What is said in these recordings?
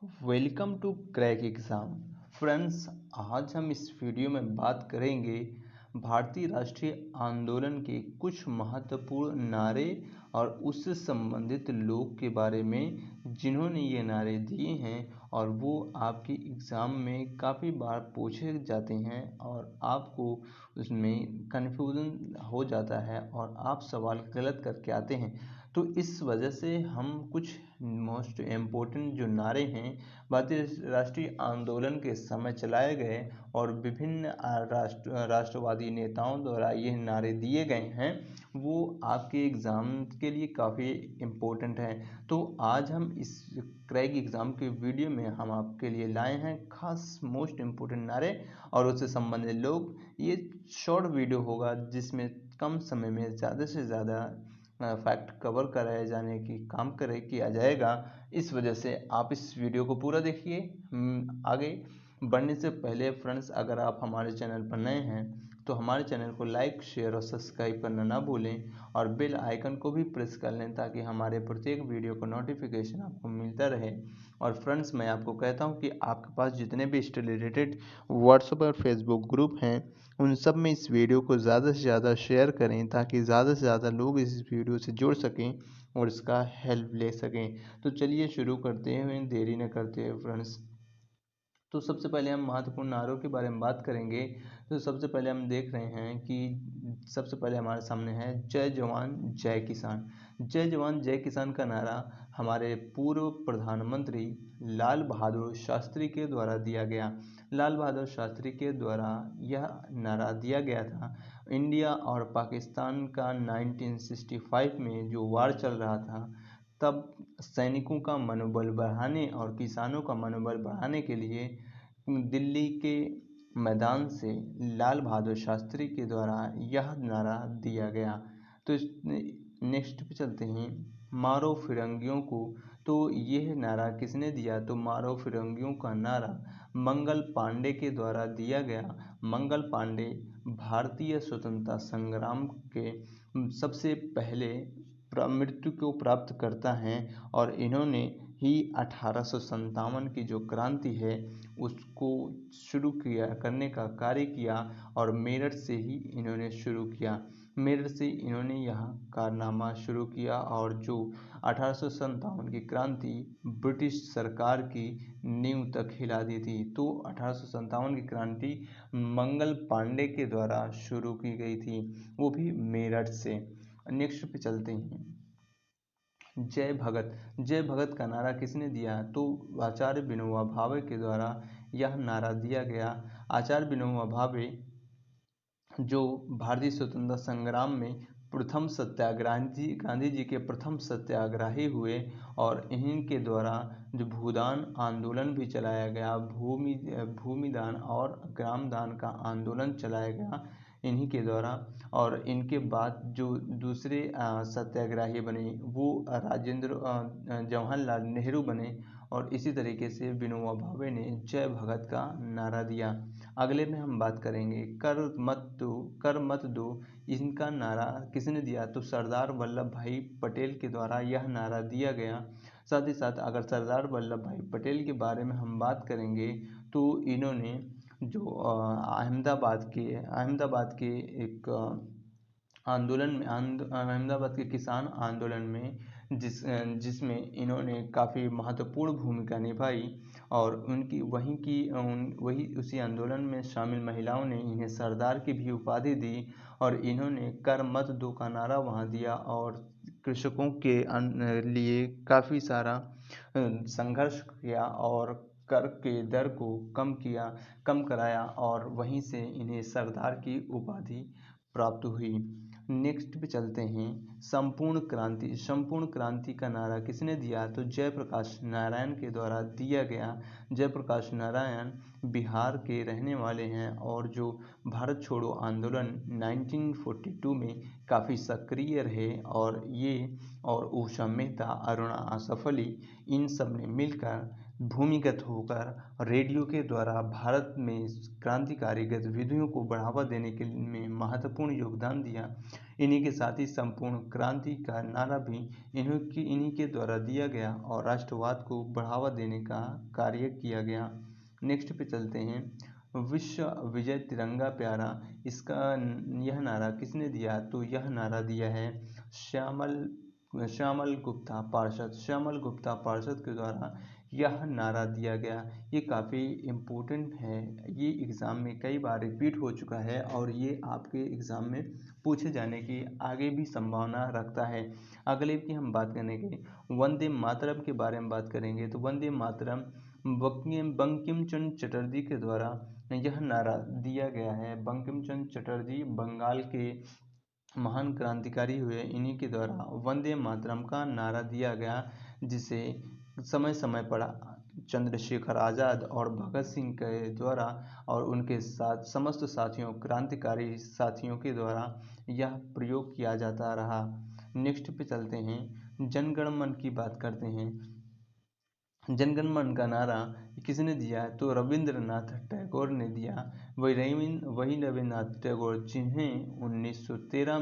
Welcome to crack exam. Friends, आज हम इस वीडियो में बात करेंगे भारतीय राष्ट्रीय आंदोलन के कुछ महत्वपूर्ण नारे और उससे संबंधित लोग के बारे में जिन्होंने ये नारे दिए हैं और वो आपके एग्ज़ाम में काफ़ी बार पूछे जाते हैं और आपको उसमें कन्फ्यूज़न हो जाता है और आप सवाल गलत करके आते हैं। तो इस वजह से हम कुछ मोस्ट इम्पोर्टेंट जो नारे हैं भारतीय राष्ट्रीय आंदोलन के समय चलाए गए और विभिन्न राष्ट्रवादी नेताओं द्वारा ये नारे दिए गए हैं, वो आपके एग्ज़ाम के लिए काफ़ी इम्पोर्टेंट हैं। तो आज हम इस क्रैक एग्ज़ाम के वीडियो में हम आपके लिए लाए हैं खास मोस्ट इम्पोर्टेंट नारे और उससे संबंधित लोग। ये शॉर्ट वीडियो होगा जिसमें कम समय में ज़्यादा से ज़्यादा फैक्ट कवर कराए जाने की काम किया जाएगा। इस वजह से आप इस वीडियो को पूरा देखिए। आगे बढ़ने से पहले फ्रेंड्स, अगर आप हमारे चैनल पर नए हैं तो हमारे चैनल को लाइक, शेयर और सब्सक्राइब करना ना भूलें और बेल आइकन को भी प्रेस कर लें ताकि हमारे प्रत्येक वीडियो का नोटिफिकेशन आपको मिलता रहे। और फ्रेंड्स, मैं आपको कहता हूं कि आपके पास जितने भी स्टडी रिलेटेड व्हाट्सएप और फेसबुक ग्रुप हैं उन सब में इस वीडियो को ज़्यादा से ज़्यादा शेयर करें ताकि ज़्यादा से ज़्यादा लोग इस वीडियो से जुड़ सकें और इसका हेल्प ले सकें। तो चलिए शुरू करते हैं, देरी न करते हुए फ्रेंड्स। तो सबसे पहले हम महत्वपूर्ण नारों के बारे में बात करेंगे। तो सबसे पहले हम देख रहे हैं कि सबसे पहले हमारे सामने है जय जवान जय किसान। जय जवान जय किसान का नारा हमारे पूर्व प्रधानमंत्री लाल बहादुर शास्त्री के द्वारा दिया गया। लाल बहादुर शास्त्री के द्वारा यह नारा दिया गया था। इंडिया और पाकिस्तान का 1965 में जो वार चल रहा था, तब सैनिकों का मनोबल बढ़ाने और किसानों का मनोबल बढ़ाने के लिए दिल्ली के मैदान से लाल बहादुर शास्त्री के द्वारा यह नारा दिया गया। तो नेक्स्ट पे चलते हैं, मारो फिरंगियों को। तो यह नारा किसने दिया? तो मारो फिरंगियों का नारा मंगल पांडे के द्वारा दिया गया। मंगल पांडे भारतीय स्वतंत्रता संग्राम के सबसे पहले मृत्यु को प्राप्त करता है और इन्होंने ही 1857 की जो क्रांति है उसको शुरू करने का कार्य किया और मेरठ से ही इन्होंने शुरू किया। मेरठ से इन्होंने यह कारनामा शुरू किया और जो 1857 की क्रांति ब्रिटिश सरकार की नींव तक हिला दी थी। तो 1857 की क्रांति मंगल पांडे के द्वारा शुरू की गई थी, वो भी मेरठ से। नेक्स्ट पे चलते हैं, जय भगत। जय भगत का नारा किसने दिया? तो आचार्य विनोबा भावे के द्वारा यह नारा दिया गया। आचार्य विनोबा भावे जो भारतीय स्वतंत्रता संग्राम में प्रथम सत्याग्रही, गांधी जी के प्रथम सत्याग्रही हुए और इन्हीं के द्वारा जो भूदान आंदोलन भी चलाया गया, भूमिदान और ग्रामदान का आंदोलन चलाया गया इन्हीं के द्वारा। और इनके बाद जो दूसरे सत्याग्रही बने वो जवाहरलाल नेहरू बने और इसी तरीके से विनोबा भावे ने जय भगत का नारा दिया। अगले में हम बात करेंगे कर मत दो। इनका नारा किसने दिया? तो सरदार वल्लभ भाई पटेल के द्वारा यह नारा दिया गया। साथ ही साथ अगर सरदार वल्लभ भाई पटेल के बारे में हम बात करेंगे तो इन्होंने जो अहमदाबाद के एक आंदोलन में अहमदाबाद के किसान आंदोलन में जिसमें इन्होंने काफ़ी महत्वपूर्ण भूमिका निभाई और वही उसी आंदोलन में शामिल महिलाओं ने इन्हें सरदार की भी उपाधि दी और इन्होंने कर मत दो का नारा वहाँ दिया और कृषकों के लिए काफ़ी सारा संघर्ष किया और कर के दर को कम कराया और वहीं से इन्हें सरदार की उपाधि प्राप्त हुई। नेक्स्ट पे चलते हैं, संपूर्ण क्रांति। संपूर्ण क्रांति का नारा किसने दिया? तो जयप्रकाश नारायण के द्वारा दिया गया। जयप्रकाश नारायण बिहार के रहने वाले हैं और जो भारत छोड़ो आंदोलन 1942 में काफ़ी सक्रिय रहे और उषा मेहता, अरुणा आसफ अली इन सब ने मिलकर भूमिगत होकर रेडियो के द्वारा भारत में क्रांतिकारी गतिविधियों को बढ़ावा देने के में महत्वपूर्ण योगदान दिया। इन्हीं के साथ ही संपूर्ण क्रांति का नारा भी इन्हीं के द्वारा दिया गया और राष्ट्रवाद को बढ़ावा देने का कार्य किया गया। नेक्स्ट पे चलते हैं, विश्व विजय तिरंगा प्यारा, इसका यह नारा किसने दिया? तो यह नारा दिया है श्यामल गुप्ता पार्षद। श्यामल गुप्ता पार्षद के द्वारा यह नारा दिया गया। ये काफ़ी इम्पोर्टेंट है, ये एग्ज़ाम में कई बार रिपीट हो चुका है और ये आपके एग्ज़ाम में पूछे जाने की आगे भी संभावना रखता है। अगले की हम बात करेंगे वंदे मातरम के बारे में बात करेंगे। तो वंदे मातरम बंकिम चंद्र चटर्जी के द्वारा यह नारा दिया गया है। बंकिम चंद्र चटर्जी बंगाल के महान क्रांतिकारी हुए, इन्हीं के द्वारा वंदे मातरम का नारा दिया गया, जिसे समय समय पर चंद्रशेखर आज़ाद और भगत सिंह के द्वारा और उनके साथ समस्त साथियों क्रांतिकारी साथियों के द्वारा यह प्रयोग किया जाता रहा। नेक्स्ट पे चलते हैं, जनगण मन की बात करते हैं। जनगण मन का नारा किसने दिया? तो रविंद्रनाथ टैगोर ने दिया। वही रविंद्रनाथ टैगोर जिन्हें 1913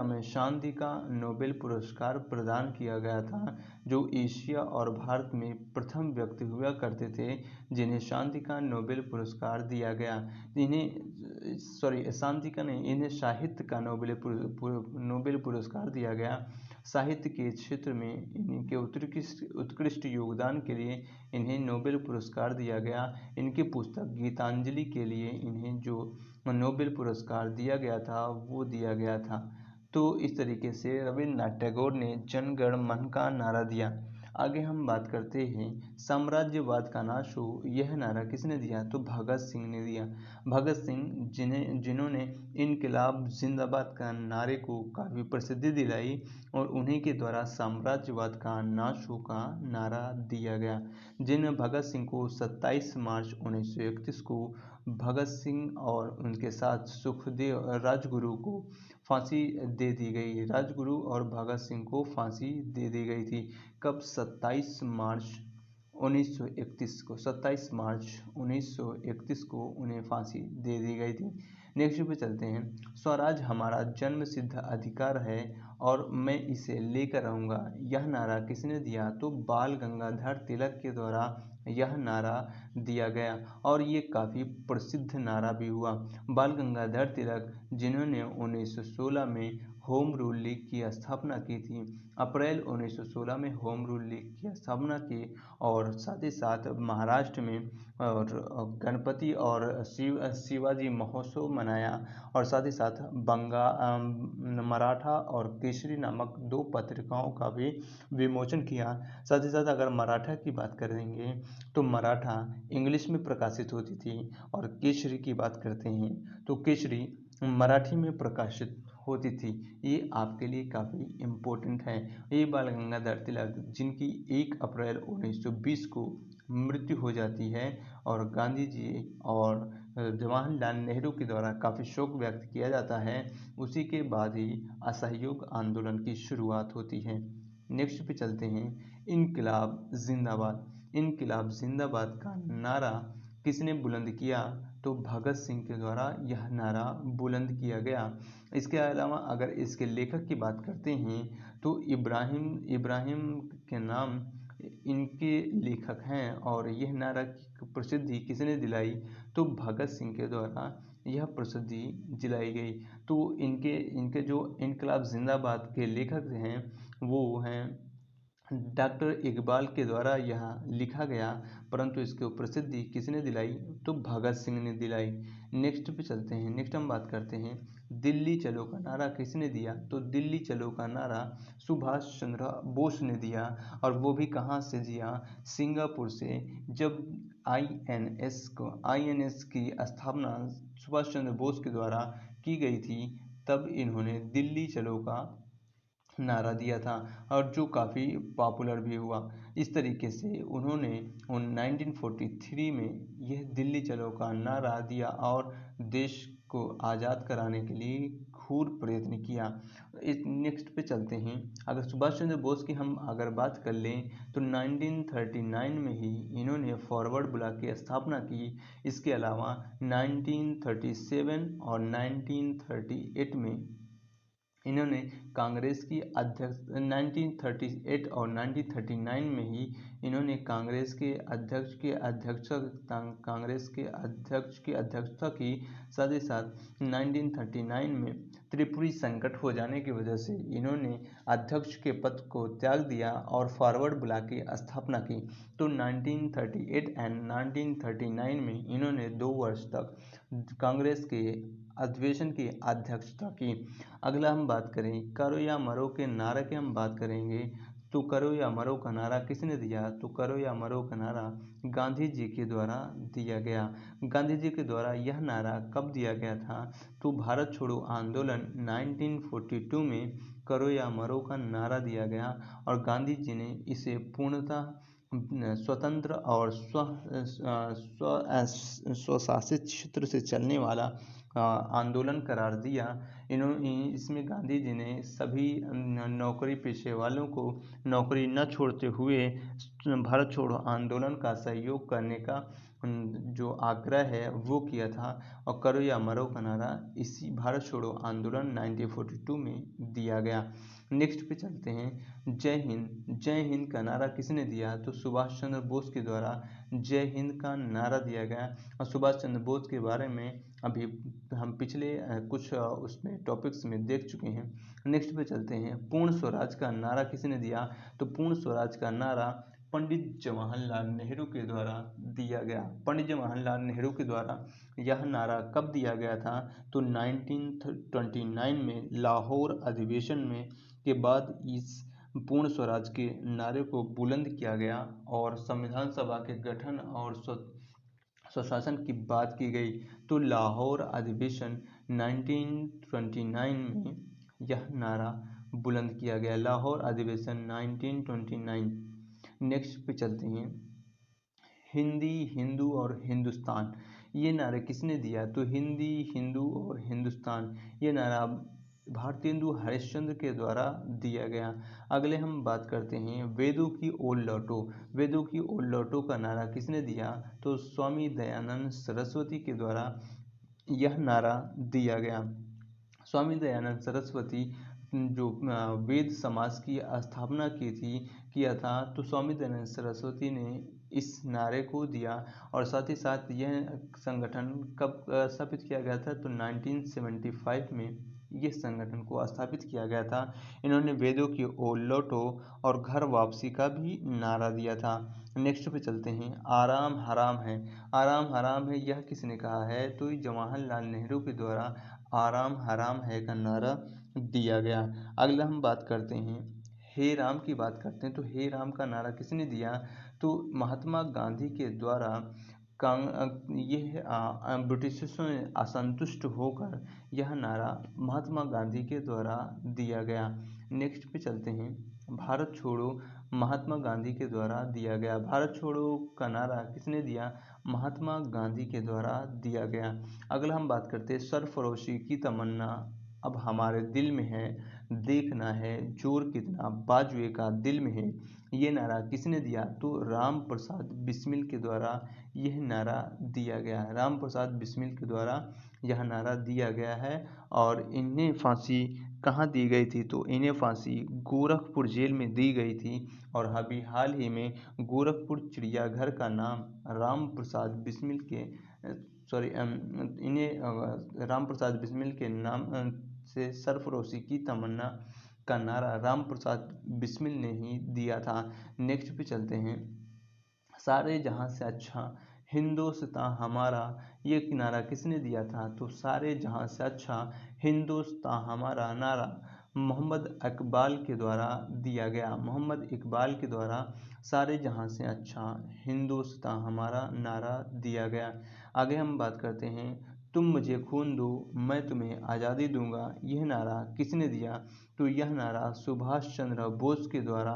में शांति का नोबेल पुरस्कार प्रदान किया गया था, जो एशिया और भारत में प्रथम व्यक्ति हुआ करते थे जिन्हें शांति का नोबेल पुरस्कार दिया गया। इन्हें साहित्य का नोबेल पुरस्कार दिया गया। साहित्य के क्षेत्र में इनके उत्कृष्ट योगदान के लिए इन्हें नोबेल पुरस्कार दिया गया। इनकी पुस्तक गीतांजलि के लिए इन्हें जो नोबेल पुरस्कार दिया गया था वो दिया गया था। तो इस तरीके से रविन्द्रनाथ टैगोर ने जनगण मन का नारा दिया। आगे हम बात करते हैं साम्राज्यवाद का नाश हो, यह नारा किसने दिया? तो भगत सिंह ने दिया। भगत सिंह जिन्होंने इनकलाब जिंदाबाद का नारे को काफ़ी प्रसिद्धि दिलाई और उन्हीं के द्वारा साम्राज्यवाद का नाश हो का नारा दिया गया। भगत सिंह को 27 मार्च 1931 को भगत सिंह और उनके साथ सुखदेव राजगुरु को फांसी दे दी गई। राजगुरु और भगत सिंह को फांसी दे दी गई थी। कब? 27 मार्च 1931 को उन्हें फांसी दे दी गई थी। नेक्स्ट पे चलते हैं, स्वराज हमारा जन्म सिद्ध अधिकार है और मैं इसे लेकर रहूँगा, यह नारा किसने दिया? तो बाल गंगाधर तिलक के द्वारा यह नारा दिया गया और ये काफ़ी प्रसिद्ध नारा भी हुआ। बाल गंगाधर तिलक जिन्होंने 1916 में होम रूल लीग की स्थापना की थी। अप्रैल 1916 में होम रूल लीग की स्थापना की और साथ ही साथ महाराष्ट्र में और गणपति और शिवाजी महोत्सव मनाया और साथ ही साथ मराठा और केसरी नामक 2 पत्रिकाओं का भी विमोचन किया। साथ ही साथ अगर मराठा की बात करेंगे तो मराठा इंग्लिश में प्रकाशित होती थी और केसरी की बात करते हैं तो केसरी मराठी में प्रकाशित होती थी। ये आपके लिए काफ़ी इम्पोर्टेंट है। ये बाल गंगाधर तिलक जिनकी 1 अप्रैल 1920 को मृत्यु हो जाती है और गांधी जी और जवाहरलाल नेहरू के द्वारा काफ़ी शोक व्यक्त किया जाता है, उसी के बाद ही असहयोग आंदोलन की शुरुआत होती है। नेक्स्ट पे चलते हैं, इनकलाब जिंदाबाद। इनकलाब जिंदाबाद का नारा किसने बुलंद किया? तो भगत सिंह के द्वारा यह नारा बुलंद किया गया। इसके अलावा अगर इसके लेखक की बात करते हैं तो इब्राहिम के नाम इनके लेखक हैं और यह नारा की प्रसिद्धि किसने दिलाई? तो भगत सिंह के द्वारा यह प्रसिद्धि दिलाई गई। तो इनके जो इनकलाब जिंदाबाद के लेखक हैं वो हैं डॉक्टर इकबाल के द्वारा यह लिखा गया, परंतु इसकी प्रसिद्धि किसने दिलाई? तो भगत सिंह ने दिलाई। नेक्स्ट पे चलते हैं। नेक्स्ट हम बात करते हैं दिल्ली चलो का नारा किसने दिया? तो दिल्ली चलो का नारा सुभाष चंद्र बोस ने दिया और वो भी कहाँ से दिया? सिंगापुर से। जब आईएनएस की स्थापना सुभाष चंद्र बोस के द्वारा की गई थी, तब इन्होंने दिल्ली चलो का नारा दिया था और जो काफ़ी पॉपुलर भी हुआ। इस तरीके से उन्होंने 1943 में यह दिल्ली चलो का नारा दिया और देश को आज़ाद कराने के लिए भरपूर प्रयत्न किया। इस नेक्स्ट पे चलते हैं। अगर सुभाष चंद्र बोस की हम अगर बात कर लें तो 1939 में ही इन्होंने फॉरवर्ड ब्लॉक की स्थापना की। इसके अलावा 1937 और 1938 में इन्होंने कांग्रेस की अध्यक्ष 1938 और 1939 में ही इन्होंने कांग्रेस के अध्यक्ष की अध्यक्षता की। साथ ही साथ 1939 में त्रिपुरी संकट हो जाने की वजह से इन्होंने अध्यक्ष के पद को त्याग दिया और फॉरवर्ड ब्लॉक की स्थापना की। तो 1938 एंड 1939 में इन्होंने 2 वर्ष तक कांग्रेस के अधिवेशन की अध्यक्षता की। अगला हम बात करें करो या मरो के नारे की हम बात करेंगे। तो करो या मरो का नारा किसने दिया? तो करो या मरो का नारा गांधी जी के द्वारा दिया गया। गांधी जी के द्वारा यह नारा कब दिया गया था? तो भारत छोड़ो आंदोलन 1942 में करो या मरो का नारा दिया गया और गांधी जी ने इसे पूर्णतः स्वतंत्र और स्वशासित क्षेत्र से चलने वाला आंदोलन करार दिया। इसमें गांधी जी ने सभी नौकरी पेशे वालों को नौकरी न छोड़ते हुए भारत छोड़ो आंदोलन का सहयोग करने का जो आग्रह है वो किया था। और करो या मरो का नारा इसी भारत छोड़ो आंदोलन 1942 में दिया गया। नेक्स्ट पे चलते हैं। जय हिंद। जय हिंद का नारा किसने दिया? तो सुभाष चंद्र बोस के द्वारा जय हिंद का नारा दिया गया। और सुभाष चंद्र बोस के बारे में अभी हम पिछले कुछ उसमें टॉपिक्स में देख चुके हैं। नेक्स्ट पे चलते हैं। पूर्ण स्वराज का नारा किसने दिया? तो पूर्ण स्वराज का नारा पंडित जवाहरलाल नेहरू के द्वारा दिया गया। पंडित जवाहरलाल नेहरू के द्वारा यह नारा कब दिया गया था? तो 1929 में लाहौर अधिवेशन में के बाद इस पूर्ण स्वराज के नारे को बुलंद किया गया और संविधान सभा के गठन और स्वशासन की बात की गई। तो लाहौर अधिवेशन 1929 में यह नारा बुलंद किया गया। लाहौर अधिवेशन 1929। नेक्स्ट पे चलते हैं। हिंदी, हिंदू और हिंदुस्तान ये नारे किसने दिया? तो हिंदी, हिंदू और हिंदुस्तान ये नारा भारतेंदु हरिश्चंद्र के द्वारा दिया गया। अगले हम बात करते हैं वेदों की ओर लौटो। वेदों की ओर लौटो का नारा किसने दिया? तो स्वामी दयानंद सरस्वती के द्वारा यह नारा दिया गया। स्वामी दयानंद सरस्वती जो वेद समाज की स्थापना किया था, तो स्वामी दयानंद सरस्वती ने इस नारे को दिया। और साथ ही साथ यह संगठन कब स्थापित किया गया था? तो 1975 में यह संगठन को स्थापित किया गया था। इन्होंने वेदों की ओर लौटो और घर वापसी का भी नारा दिया था। नेक्स्ट पे चलते हैं। आराम हराम है। आराम हराम है यह किसने कहा है? तो जवाहरलाल नेहरू के द्वारा आराम हराम है का नारा दिया गया। अगला हम बात करते हैं हे राम की बात करते हैं। तो हे राम का नारा किसने दिया? तो महात्मा गांधी के द्वारा ब्रिटिशों से असंतुष्ट होकर यह नारा महात्मा गांधी के द्वारा दिया गया। नेक्स्ट पे चलते हैं। भारत छोड़ो महात्मा गांधी के द्वारा दिया गया। भारत छोड़ो का नारा किसने दिया? महात्मा गांधी के द्वारा दिया गया। अगला हम बात करते हैं सरफरोशी की तमन्ना अब हमारे दिल में है, देखना है जोर कितना बाजुए का दिल में है। ये नारा किसने दिया? तो राम प्रसाद बिस्मिल के द्वारा यह नारा दिया गया है। राम प्रसाद बिस्मिल के द्वारा यह नारा दिया गया है। और इन्हें फांसी कहाँ दी गई थी? तो इन्हें फांसी गोरखपुर जेल में दी गई थी। और अभी हाल ही में गोरखपुर चिड़ियाघर का नाम राम प्रसाद बिस्मिल के इन्हें राम प्रसाद बिस्मिल के नाम से सरफरोशी की तमन्ना का नारा राम प्रसाद बिस्मिल ने ही दिया था। नेक्स्ट पे चलते हैं। सारे जहां से अच्छा हिंदुस्तान हमारा ये नारा किसने दिया था? तो सारे जहां से अच्छा हिंदुस्तान हमारा नारा मोहम्मद इकबाल के द्वारा दिया गया। मोहम्मद इकबाल के द्वारा सारे जहां से अच्छा हिंदुस्तान हमारा नारा दिया गया। आगे हम बात करते हैं तुम मुझे खून दो मैं तुम्हें आज़ादी दूंगा। यह नारा किसने दिया? तो यह नारा सुभाष चंद्र बोस के द्वारा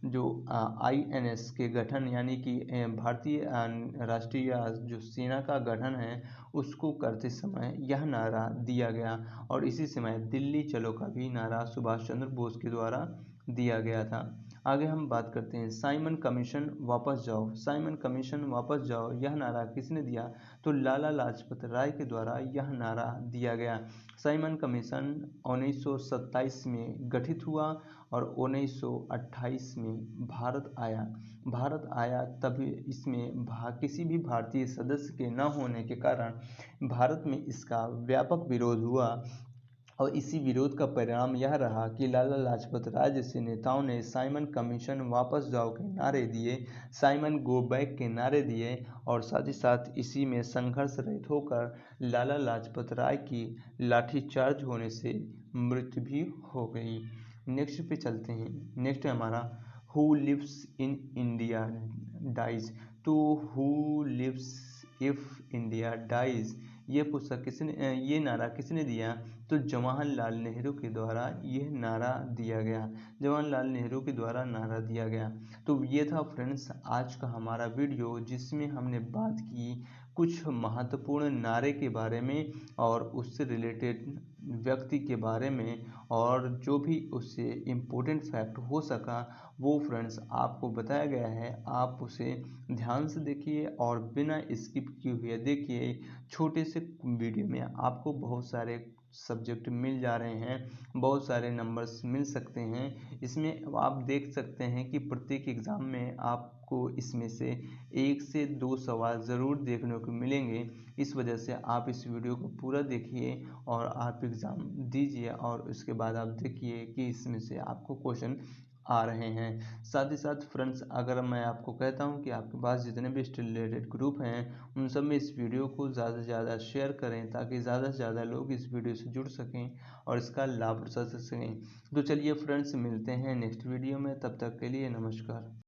जो INS के गठन यानी कि भारतीय राष्ट्रीय जो सेना का गठन है उसको करते समय यह नारा दिया गया। और इसी समय दिल्ली चलो का भी नारा सुभाष चंद्र बोस के द्वारा दिया गया था। आगे हम बात करते हैं साइमन कमीशन वापस जाओ। साइमन कमीशन वापस जाओ यह नारा किसने दिया? तो लाला लाजपत राय के द्वारा यह नारा दिया गया। साइमन कमीशन 1927 में गठित हुआ और 1928 में भारत आया तभी इसमें किसी भी भारतीय सदस्य के न होने के कारण भारत में इसका व्यापक विरोध हुआ। और इसी विरोध का परिणाम यह रहा कि लाला लाजपत राय जैसे नेताओं ने साइमन कमीशन वापस जाओ के नारे दिए, साइमन गो बैक के नारे दिए और साथ ही साथ इसी में संघर्ष रहित होकर लाला लाजपत राय की लाठीचार्ज होने से मृत्यु भी हो गई। नेक्स्ट पे चलते हैं। नेक्स्ट है हमारा who lives in India dies. तो who lives if India dies ये पुस्तक किसने ये नारा किसने दिया? तो जवाहरलाल नेहरू के द्वारा यह नारा दिया गया। जवाहरलाल नेहरू के द्वारा नारा दिया गया। तो ये था फ्रेंड्स आज का हमारा वीडियो जिसमें हमने बात की कुछ महत्वपूर्ण नारे के बारे में और उससे रिलेटेड व्यक्ति के बारे में और जो भी उससे इम्पोर्टेंट फैक्ट हो सका वो फ्रेंड्स आपको बताया गया है। आप उसे ध्यान से देखिए और बिना स्किप किए हुए देखिए। छोटे से वीडियो में आपको बहुत सारे सब्जेक्ट मिल जा रहे हैं, बहुत सारे नंबर्स मिल सकते हैं। इसमें आप देख सकते हैं कि प्रत्येक एग्ज़ाम में आपको इसमें से 1 से 2 सवाल ज़रूर देखने को मिलेंगे। इस वजह से आप इस वीडियो को पूरा देखिए और आप एग्ज़ाम दीजिए और उसके बाद आप देखिए कि इसमें से आपको क्वेश्चन आ रहे हैं। साथ ही साथ फ्रेंड्स अगर मैं आपको कहता हूं कि आपके पास जितने भी स्टडी रिलेटेड ग्रुप हैं उन सब में इस वीडियो को ज़्यादा से ज़्यादा शेयर करें ताकि ज़्यादा से ज़्यादा लोग इस वीडियो से जुड़ सकें और इसका लाभ उठा सकें। तो चलिए फ्रेंड्स मिलते हैं नेक्स्ट वीडियो में, तब तक के लिए नमस्कार।